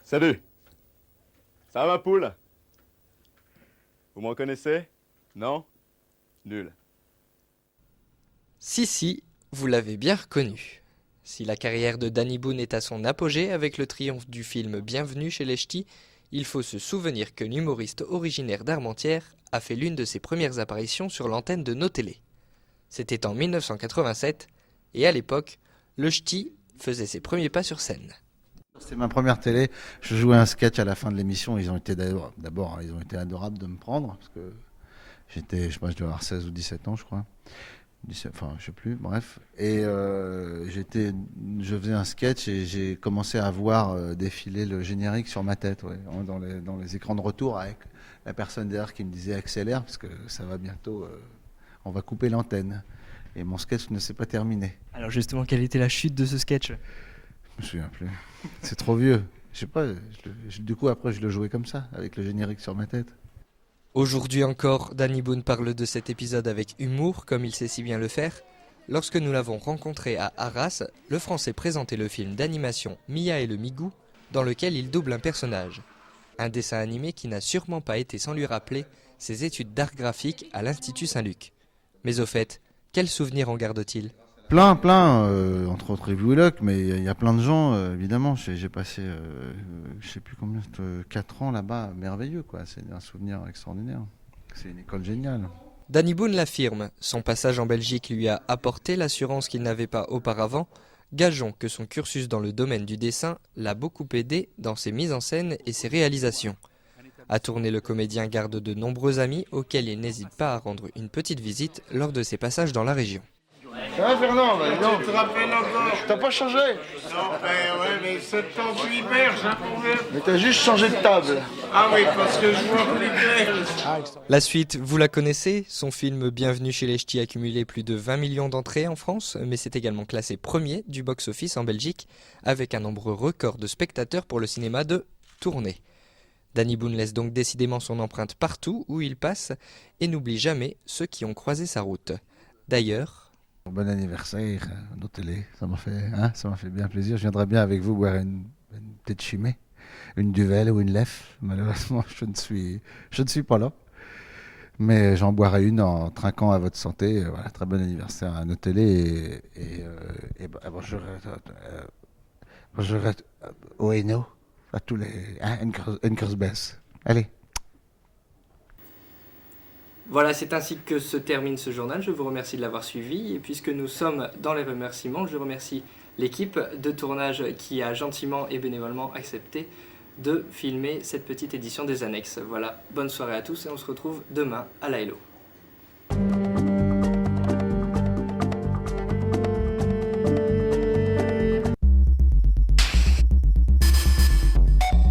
Salut. Ça va ma poule? Vous me reconnaissez? Non? Nul. Si, vous l'avez bien reconnu. Si la carrière de Danny Boone est à son apogée avec le triomphe du film Bienvenue chez les Ch'tis, il faut se souvenir que l'humoriste originaire d'Armentières a fait l'une de ses premières apparitions sur l'antenne de nos télés. C'était en 1987, et à l'époque, le Ch'ti faisait ses premiers pas sur scène. C'était ma première télé. Je jouais un sketch à la fin de l'émission. Ils ont été d'abord, ils ont été adorables de me prendre parce que j'étais, je sais pas, je devais avoir 16 ou 17 ans, je crois. 17, enfin, je sais plus, bref. Et je faisais un sketch et j'ai commencé à voir défiler le générique sur ma tête, ouais, dans les écrans de retour avec la personne derrière qui me disait accélère parce que ça va bientôt, on va couper l'antenne. Et mon sketch ne s'est pas terminé. Alors justement, quelle était la chute de ce sketch? Je me souviens plus. C'est trop vieux. Je sais pas. Du coup, après, je le jouais comme ça, avec le générique sur ma tête. Aujourd'hui encore, Danny Boone parle de cet épisode avec humour, comme il sait si bien le faire. Lorsque nous l'avons rencontré à Arras, le Français présentait le film d'animation Mia et le Migou, dans lequel il double un personnage. Un dessin animé qui n'a sûrement pas été sans lui rappeler ses études d'art graphique à l'Institut Saint-Luc. Mais au fait, quels souvenirs en garde-t-il ? Plein, entre autres Evie Luck, mais il y a plein de gens, évidemment. J'ai passé, je sais plus combien, 4 ans là-bas, merveilleux, quoi. C'est un souvenir extraordinaire. C'est une école géniale. Danny Boone l'affirme, son passage en Belgique lui a apporté l'assurance qu'il n'avait pas auparavant. Gageons que son cursus dans le domaine du dessin l'a beaucoup aidé dans ses mises en scène et ses réalisations. À tourner, le comédien garde de nombreux amis auxquels il n'hésite pas à rendre une petite visite lors de ses passages dans la région. Ça va Fernand? Non, Tu te rappelles encore? t'as pas changé? Non, ben ouais, mais 78 berges, hein, pour ver. Mais t'as juste changé de table. Ah oui, parce que je vois plus clair. La suite, vous la connaissez, son film Bienvenue chez les Ch'tis a cumulé plus de 20 millions d'entrées en France, mais c'est également classé premier du box-office en Belgique, avec un nombre record de spectateurs pour le cinéma de tournée. Danny Boone laisse donc décidément son empreinte partout où il passe, et n'oublie jamais ceux qui ont croisé sa route. D'ailleurs, Bon anniversaire, nos télé. Ça m'a fait bien plaisir. Je viendrai bien avec vous boire une petite chimée, une duvel ou une lef. Malheureusement, je ne suis pas là. Mais j'en boirai une en trinquant à votre santé. Voilà, très bon anniversaire à nos télé bonjour, bonjour au Hainaut, à tous les, une grosse baisse. Allez. voilà, c'est ainsi que se termine ce journal. Je vous remercie de l'avoir suivi. Et puisque nous sommes dans les remerciements, je remercie l'équipe de tournage qui a gentiment et bénévolement accepté de filmer cette petite édition des annexes. Voilà, bonne soirée à tous et on se retrouve demain à l'AELO.